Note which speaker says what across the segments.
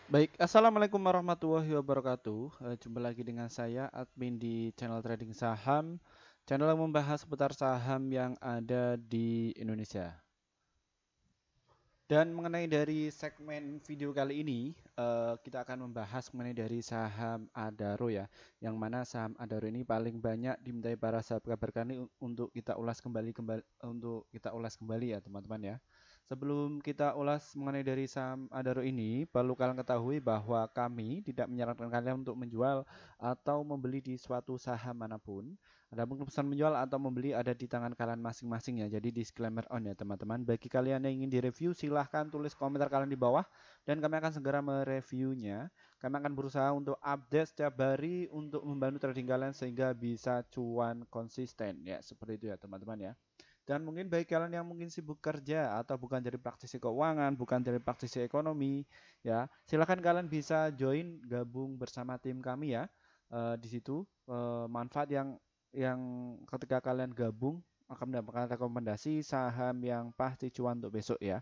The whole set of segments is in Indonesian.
Speaker 1: Baik, assalamualaikum warahmatullahi wabarakatuh. Jumpa lagi dengan saya, admin di channel trading saham, channel yang membahas seputar saham yang ada di Indonesia. Dan mengenai dari segmen video kali ini, kita akan membahas mengenai dari saham Adaro ya, yang mana saham Adaro ini paling banyak dimintai para sahabat berkani untuk kita ulas kembali ya teman-teman ya. Sebelum kita ulas mengenai dari saham Adaro ini, perlu kalian ketahui bahwa kami tidak menyarankan kalian untuk menjual atau membeli di suatu saham manapun. Adapun keputusan menjual atau membeli ada di tangan kalian masing-masing ya. Jadi disclaimer on ya teman-teman. Bagi kalian yang ingin direview silahkan tulis komentar kalian di bawah dan kami akan segera mereviewnya. Kami akan berusaha untuk update setiap hari untuk membantu trading kalian sehingga bisa cuan konsisten ya. Seperti itu ya teman-teman ya. Dan mungkin bagi kalian yang mungkin sibuk kerja atau bukan jadi praktisi keuangan, bukan jadi praktisi ekonomi, ya silakan kalian bisa join gabung bersama tim kami ya. Di situ manfaat yang ketika kalian gabung akan mendapatkan rekomendasi saham yang pasti cuan untuk besok ya.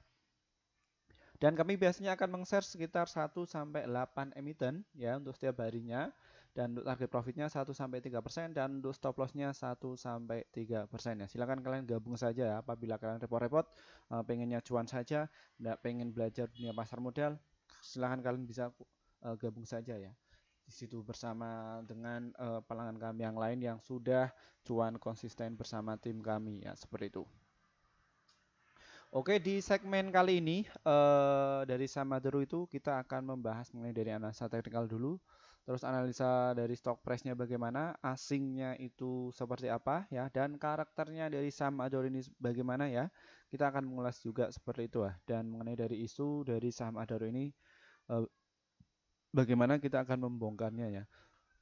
Speaker 1: Dan kami biasanya akan meng-share sekitar 1 sampai 8 emiten ya untuk setiap harinya. Dan untuk target profitnya 1 sampai 3% dan untuk stop lossnya 1 sampai 3% ya. Silakan kalian gabung saja ya apabila kalian repot-repot pengennya cuan saja, tidak pengen belajar dunia pasar modal, silakan kalian bisa gabung saja ya di situ bersama dengan pelanggan kami yang lain yang sudah cuan konsisten bersama tim kami ya seperti itu. Oke, di segmen kali ini dari Samadru itu kita akan membahas mengenai dari analisa teknikal dulu, terus analisa dari stock price-nya bagaimana, asingnya itu seperti apa ya, dan karakternya dari Samadru ini bagaimana ya. Kita akan mengulas juga seperti itu ya, dan mengenai dari isu dari saham Adaro ini eh, bagaimana kita akan membongkarnya ya.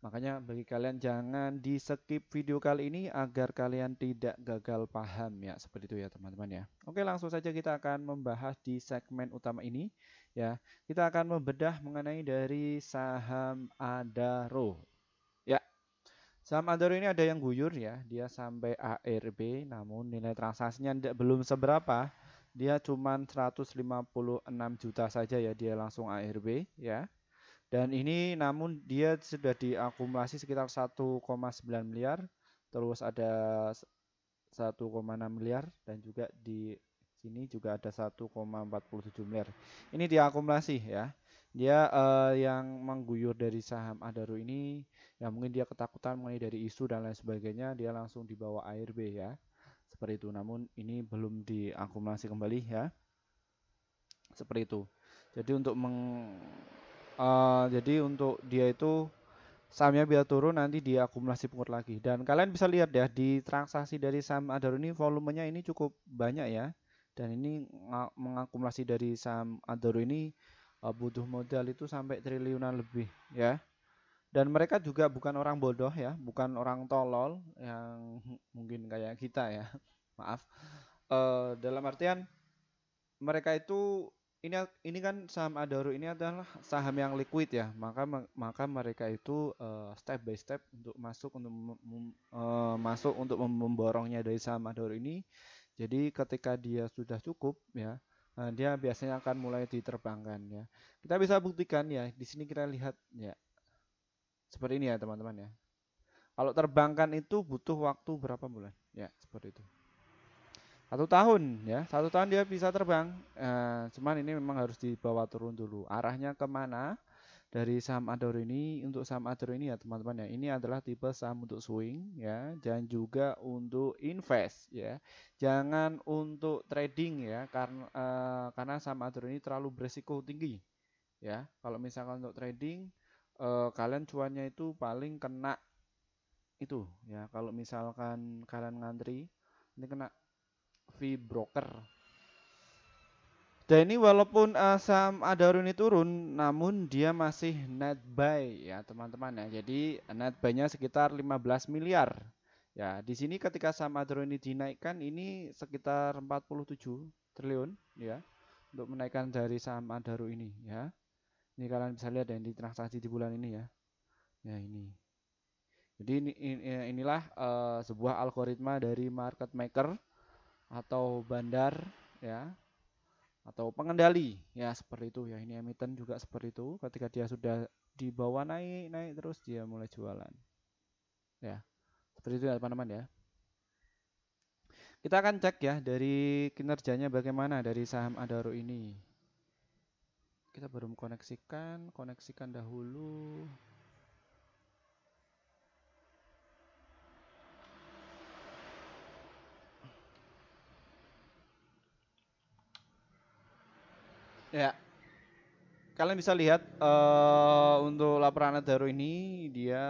Speaker 1: Makanya bagi kalian jangan di skip video kali ini agar kalian tidak gagal paham ya. Seperti itu ya teman-teman ya. Oke, langsung saja kita akan membahas di segmen utama ini ya. Kita akan membedah mengenai dari saham Adaro. Ya, saham Adaro ini ada yang guyur ya. Dia sampai ARB namun nilai transaksinya belum seberapa. Dia cuma 156 juta saja ya dia langsung ARB ya. Dan ini namun dia sudah diakumulasi sekitar 1,9 miliar, terus ada 1,6 miliar dan juga di sini juga ada 1,47 miliar. Ini diakumulasi ya. Dia yang mengguyur dari saham Adaro ini ya mungkin dia ketakutan mengenai dari isu dan lain sebagainya, dia langsung dibawa ARB ya. Seperti itu. Namun ini belum diakumulasi kembali ya. Seperti itu. Jadi untuk jadi untuk dia itu sahamnya biar turun nanti diakumulasi pungut lagi. Dan kalian bisa lihat ya di transaksi dari saham Adaro ini volumenya ini cukup banyak ya. Dan ini mengakumulasi dari saham Adaro ini butuh modal itu sampai triliunan lebih ya. Dan mereka juga bukan orang bodoh ya, bukan orang tolol yang mungkin kayak kita ya. Maaf. Dalam artian mereka itu ini kan saham Adaro ini adalah saham yang liquid ya, maka mereka itu step by step untuk masuk untuk memborongnya dari saham Adaro ini. Jadi ketika dia sudah cukup ya, dia biasanya akan mulai diterbangkan ya. Kita bisa buktikan ya, di sini kita lihat ya, seperti ini ya teman-teman ya. Kalau terbangkan itu butuh waktu berapa bulan? Ya, seperti itu. 1 tahun ya, 1 tahun dia bisa terbang. Cuman ini memang harus dibawa turun dulu. Arahnya kemana dari saham Adaro ini? Untuk saham Adaro ini ya teman-teman ya, ini adalah tipe saham untuk swing ya, dan juga untuk invest ya. Jangan untuk trading ya, karena saham Adaro ini terlalu beresiko tinggi ya. Kalau misalkan untuk trading, kalian cuannya itu paling kena itu ya. Kalau misalkan kalian ngantri, ini kena fee broker. Dan ini walaupun saham Adaro ini turun, namun dia masih net buy ya teman-teman ya. Jadi net buy-nya sekitar 15 miliar. Ya, di sini ketika saham Adaro ini dinaikkan ini sekitar 47 triliun ya untuk menaikkan dari saham Adaro ini ya. Ini kalian bisa lihat ya di transaksi di bulan ini ya. Ya ini. Jadi inilah sebuah algoritma dari market maker atau bandar ya atau pengendali ya seperti itu ya. Ini emiten juga seperti itu, ketika dia sudah di bawah naik naik terus dia mulai jualan ya, seperti itu ya teman-teman ya. Kita akan cek ya dari kinerjanya bagaimana dari saham Adaro ini. Kita baru koneksikan dahulu. Ya, kalian bisa lihat untuk laporan Adaro ini dia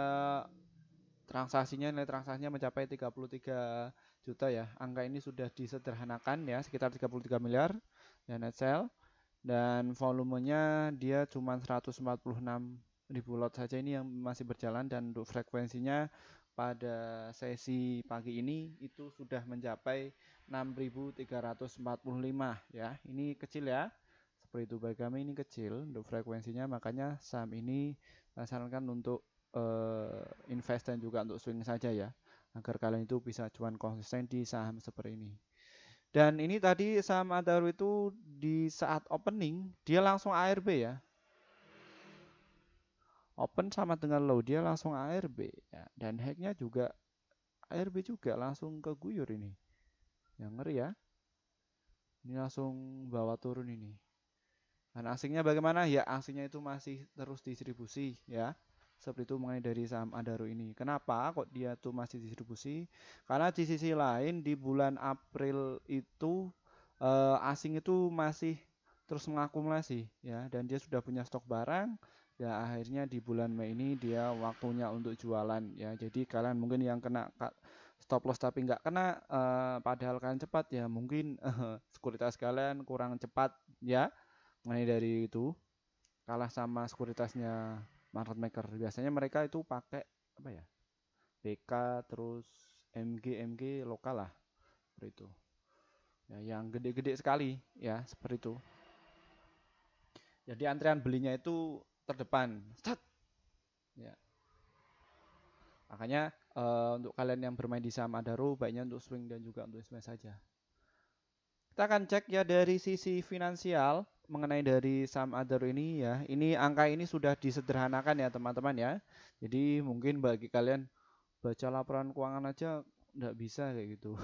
Speaker 1: nilai transaksinya mencapai 33 juta ya. Angka ini sudah disederhanakan ya, sekitar 33 miliar ya net sale, dan volumenya dia cuma 146 ribu lot saja ini yang masih berjalan, dan untuk frekuensinya pada sesi pagi ini itu sudah mencapai 6.345 ya. Ini kecil ya. Seperti itu, bagi kami ini kecil untuk frekuensinya, makanya saham ini saya sarankan untuk invest dan juga untuk swing saja ya, agar kalian itu bisa cuan konsisten di saham seperti ini. Dan ini tadi saham Adaro itu di saat opening dia langsung ARB ya. Open sama dengan low dia langsung ARB ya. Dan hacknya juga ARB juga langsung keguyur ini. Yang ngeri ya. Ini langsung bawa turun ini. Dan asingnya bagaimana? Ya asingnya itu masih terus distribusi ya. Seperti itu mengenai dari saham Adaro ini. Kenapa kok dia tuh masih distribusi? Karena di sisi lain di bulan April itu asing itu masih terus mengakumulasi ya, dan dia sudah punya stok barang ya. Akhirnya di bulan Mei ini dia waktunya untuk jualan ya. Jadi kalian mungkin yang kena stop loss tapi nggak kena padahal kalian cepat ya, mungkin sekuritas kalian kurang cepat ya, mengenai dari itu kalah sama sekuritasnya market maker. Biasanya mereka itu pakai apa ya, BK terus MG lokal lah seperti itu ya, yang gede-gede sekali ya, seperti itu. Jadi antrian belinya itu terdepan start ya. Makanya untuk kalian yang bermain di saham Adaro baiknya untuk swing dan juga untuk invest saja. Kita akan cek ya dari sisi finansial mengenai dari saham Adaro ini ya. Ini angka ini sudah disederhanakan ya teman-teman ya. Jadi mungkin bagi kalian baca laporan keuangan aja nggak bisa kayak gitu.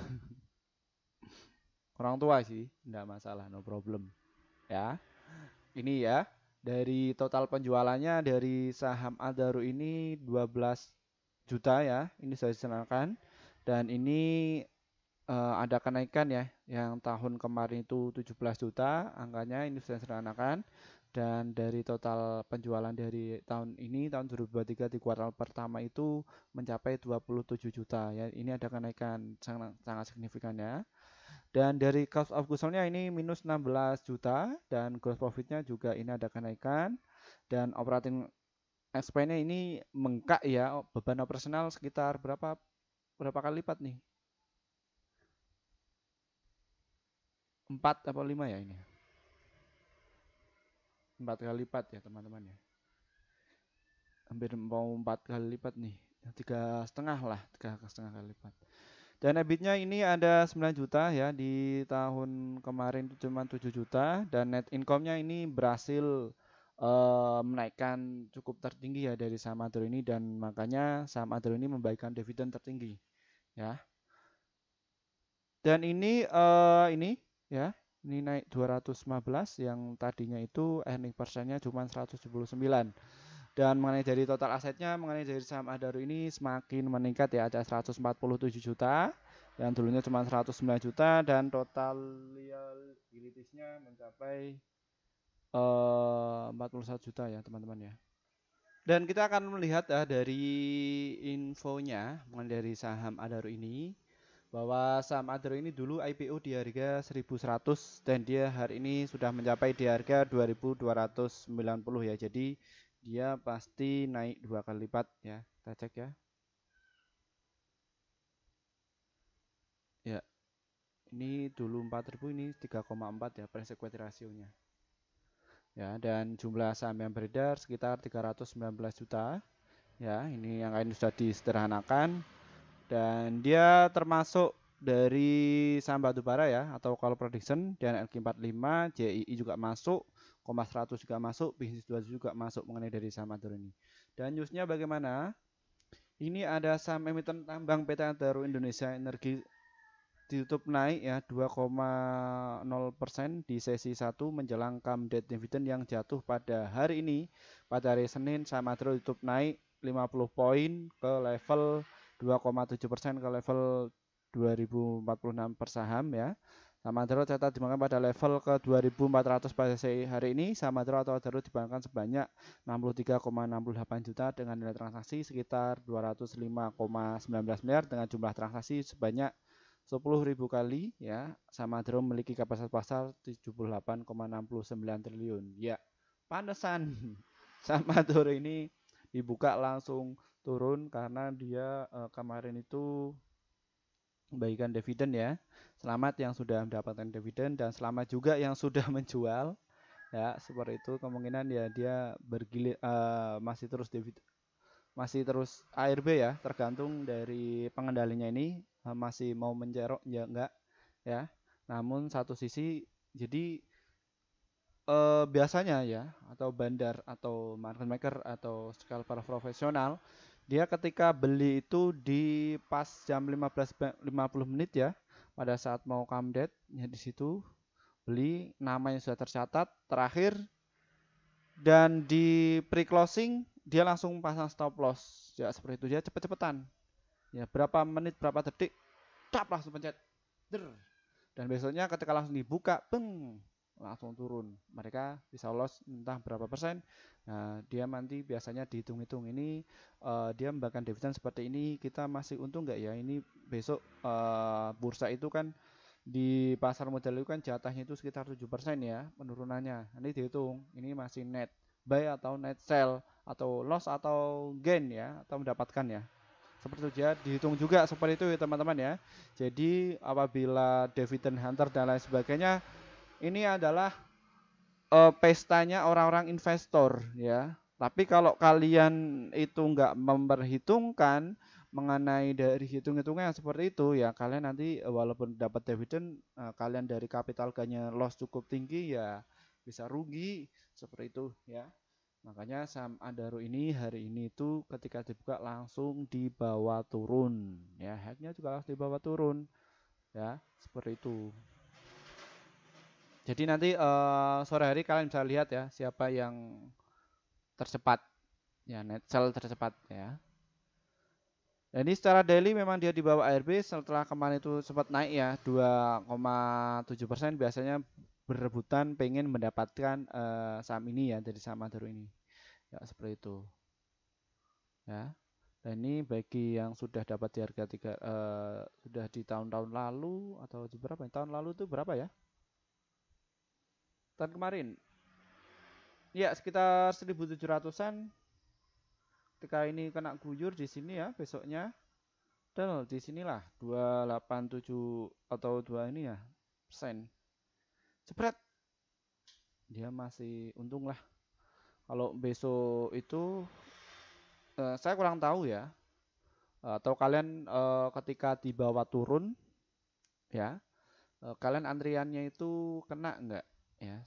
Speaker 1: Orang tua sih nggak masalah, no problem ya. Ini ya dari total penjualannya dari saham Adaro ini 12 juta ya. Ini saya disenangkan, dan ini ada kenaikan ya, yang tahun kemarin itu 17 juta angkanya, ini sudah disederhanakan. Dan dari total penjualan dari tahun ini, tahun 2023 di kuartal pertama itu mencapai 27 juta ya. Ini ada kenaikan sangat, sangat signifikan ya. Dan dari cost of goods sold-nya ini minus 16 juta, dan gross profit-nya juga ini ada kenaikan. Dan operating expense-nya ini mengkak ya, beban operasional sekitar berapa kali lipat nih? 4 atau 5 ya ini? 4 kali lipat ya teman-teman ya. Hampir mau 4 kali lipat nih. 3,5 lah, 3,5 kali lipat. Dan EBIT-nya ini ada 9 juta ya, di tahun kemarin itu cuma 7 juta, dan net income-nya ini berhasil menaikkan cukup tertinggi ya dari saham Adaro ini, dan makanya saham Adaro ini membagikan dividen tertinggi ya. Dan ini ya, ini naik 215, yang tadinya itu earning persennya cuma 179. Dan mengenai dari total asetnya, mengenai dari saham Adaro ini semakin meningkat ya, ada 147 juta, yang dulunya cuma 109 juta, dan total liabilities-nya mencapai 41 juta ya teman-teman ya. Dan kita akan melihat ya dari infonya mengenai dari saham Adaro ini, bahwa saham Adaro ini dulu IPO di harga 1.100, dan dia hari ini sudah mencapai di harga 2.290 ya. Jadi dia pasti naik 2 kali lipat ya. Kita cek ya. Ya, ini dulu 4.000, ini 3,4 ya price equity ratio-nya. Ya, dan jumlah saham yang beredar sekitar 319 juta. Ya, ini yang lain sudah disederhanakan, dan dia termasuk dari saham batubara ya, atau kalau prediction DNLG45, JII juga masuk, Kompas 100 juga masuk, Bisnis 27 juga masuk mengenai dari saham Adaro ini. Dan newsnya bagaimana? Ini ada saham emiten tambang PT Adaro Indonesia Energi ditutup naik ya 2,0% di sesi 1 menjelang come date dividend yang jatuh pada hari ini. Pada hari Senin saham Adaro ditutup naik 50 poin ke level 2,7% ke level 2046 per saham ya. Saham Adaro catat dibangun pada level ke 2400 pada hari ini. Saham Adaro atau Adaro dibangun sebanyak 63,68 juta dengan nilai transaksi sekitar 205,19 miliar dengan jumlah transaksi sebanyak 10.000 kali ya. Saham Adaro memiliki kapasitas pasar 78,69 triliun. Ya, pantesan saham Adaro ini dibuka langsung turun karena dia kemarin itu membagikan dividen ya. Selamat yang sudah mendapatkan dividen dan selamat juga yang sudah menjual ya. Seperti itu kemungkinan ya dia bergilir masih terus ARB ya, tergantung dari pengendalinya ini masih mau mencerok ya enggak ya. Namun satu sisi jadi biasanya ya, atau bandar atau market maker atau scalper profesional, dia ketika beli itu di pas jam 15.50 menit ya, pada saat mau come date ya, di situ beli, namanya sudah tercatat terakhir, dan di pre closing dia langsung pasang stop loss ya. Seperti itu, dia cepet-cepetan ya, berapa menit berapa detik tap langsung pencet der. Dan besoknya ketika langsung dibuka beng langsung turun, mereka bisa loss entah berapa persen. Nah, dia nanti biasanya dihitung-hitung ini dia membagikan dividen seperti ini, kita masih untung nggak ya ini besok. Bursa itu kan di pasar modal itu kan jatahnya itu sekitar 7% ya penurunannya. Nanti dihitung ini masih net buy atau net sell atau loss atau gain ya, atau mendapatkan ya. Seperti itu ya, dihitung juga seperti itu ya teman-teman ya. Jadi apabila dividend hunter dan lain sebagainya, ini adalah pestanya orang-orang investor ya. Tapi kalau kalian itu nggak memperhitungkan mengenai dari hitung-hitungnya seperti itu ya, kalian nanti walaupun dapat dividen, kalian dari capital gainnya loss cukup tinggi ya bisa rugi seperti itu ya. Makanya saham Adaro ini hari ini itu ketika dibuka langsung dibawa turun ya, hacknya juga langsung dibawa turun ya, seperti itu. Jadi nanti sore hari kalian bisa lihat ya siapa yang tercepat ya, net sell tercepat ya. Dan ini secara daily memang dia di bawah ARB setelah kemarin itu sempat naik ya 2,7%, biasanya berebutan pengen mendapatkan saham ini ya, dari saham Adaro ini ya, seperti itu ya. Dan ini bagi yang sudah dapat di harga sudah di tahun-tahun lalu atau di berapa tahun lalu itu berapa ya, tahun kemarin ya sekitar 1.700-an. Ketika ini kena guyur di sini ya, besoknya dan di sinilah 287 atau 2 ini ya persen, jebret, dia masih untung lah. Kalau besok itu saya kurang tahu ya, atau kalian ketika di bawah turun ya, kalian antriannya itu kena enggak ya,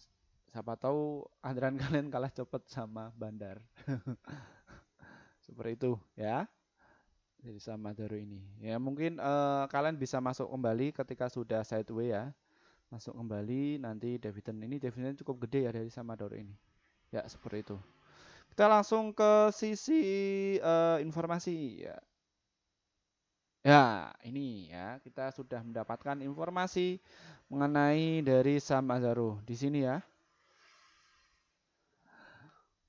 Speaker 1: siapa tahu antrian kalian kalah cepet sama bandar. Seperti itu ya, jadi sama Adaro ini ya. Mungkin kalian bisa masuk kembali ketika sudah sideways ya, masuk kembali nanti dividen cukup gede ya dari sama Adaro ini ya, seperti itu. Kita langsung ke sisi informasi ya. Ya, ini ya, kita sudah mendapatkan informasi mengenai dari saham Adaro di sini ya.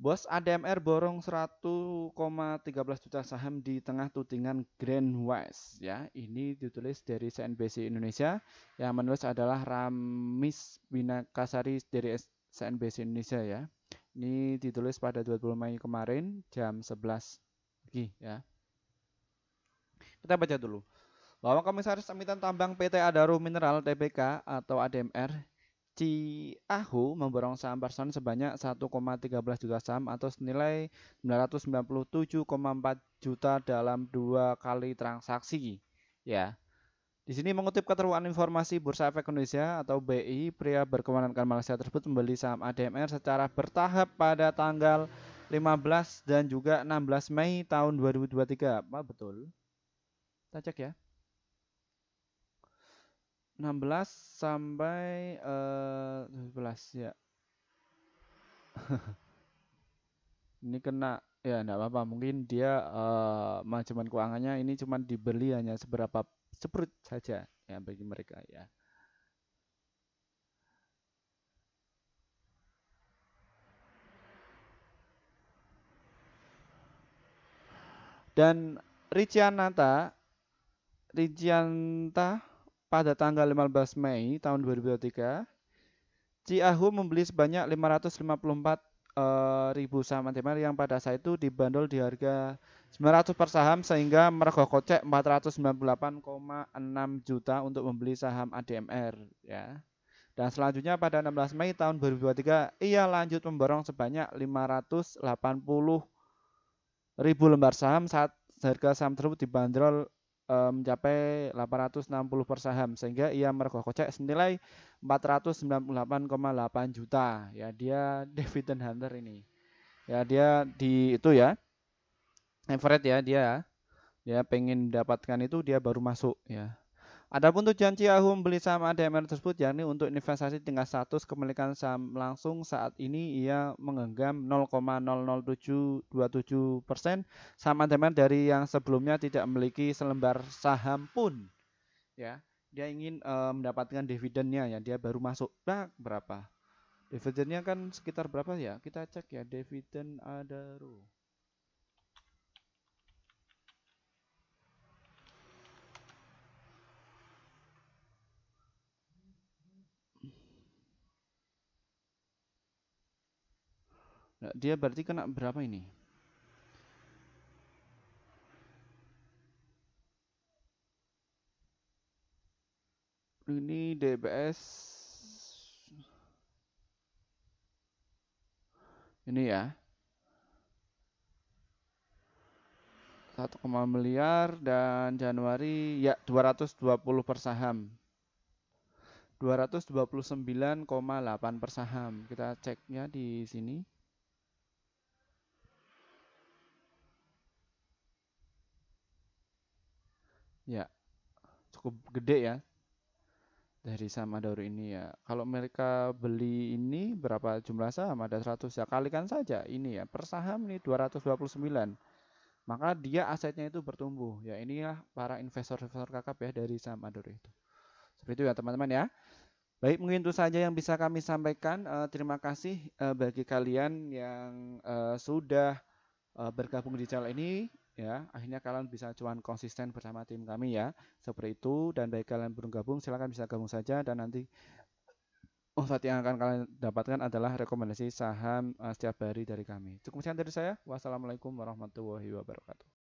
Speaker 1: Bos ADMR borong 100,13 juta saham di tengah tudingan Grand Wise ya. Ini ditulis dari CNBC Indonesia. Yang menulis adalah Ramis Binakasari dari CNBC Indonesia ya. Ini ditulis pada 20 Mei kemarin jam 11 pagi ya. Kita baca dulu. Bahwa Komisaris Emiten Tambang PT Adaro Mineral Tbk atau ADMR Ciahu memborong saham person sebanyak 1,13 juta saham atau senilai 997,4 juta dalam 2 kali transaksi ya. Di sini mengutip keterangan informasi Bursa Efek Indonesia atau BI, pria berkewarnakan Malaysia tersebut membeli saham ADMR secara bertahap pada tanggal 15 dan juga 16 Mei tahun 2023. Apa betul? Kita cek ya. 16 sampai 17 ya. Ini kena ya enggak apa-apa. Mungkin dia manajemen keuangannya ini cuma dibeli hanya seberapa seperut saja ya bagi mereka ya. Dan Ricianata Ricianta pada tanggal 15 Mei tahun 2023, Ciahu membeli sebanyak 554 ribu saham ADMR yang pada saat itu dibanderol di harga 900 per saham sehingga merogoh kocek 498,6 juta untuk membeli saham ADMR ya. Dan selanjutnya pada 16 Mei tahun 2023 ia lanjut memborong sebanyak 580 ribu lembar saham saat harga saham tersebut dibanderol mencapai 860 per saham sehingga ia merogoh kocek senilai 498,8 juta ya. Dia dividend hunter ini ya, dia di itu ya average ya, dia pengen mendapatkan itu dia baru masuk ya. Adapun tujuan Ciahu membeli saham ADMR tersebut yakni untuk investasi tingkat status kepemilikan saham langsung. Saat ini ia menggenggam 0,00727% saham ADMR dari yang sebelumnya tidak memiliki selembar saham pun ya. Dia ingin mendapatkan dividennya ya, dia baru masuk. Nah, berapa? Dividennya kan sekitar berapa ya? Kita cek ya, dividen Adaro. Nah, dia berarti kena berapa ini? Ini DBS ini ya 1, miliar dan Januari ya 220 per saham. 229,8 per saham. Kita ceknya di sini. Ya, cukup gede ya dari saham Adaro ini ya. Kalau mereka beli ini berapa jumlah saham? Ada 100 ya. Kalikan saja ini ya. Per saham ini 229. Maka dia asetnya itu bertumbuh. Ya, inilah para investor-investor kakap ya dari saham Adaro itu. Seperti itu ya teman-teman ya. Baik, mungkin itu saja yang bisa kami sampaikan. Terima kasih bagi kalian yang sudah bergabung di channel ini. Ya, akhirnya kalian bisa cuan konsisten bersama tim kami ya. Seperti itu. Dan bagi kalian belum gabung, silahkan bisa gabung saja. Dan nanti manfaat yang akan kalian dapatkan adalah rekomendasi saham setiap hari dari kami. Cukup sekian dari saya. Wassalamualaikum warahmatullahi wabarakatuh.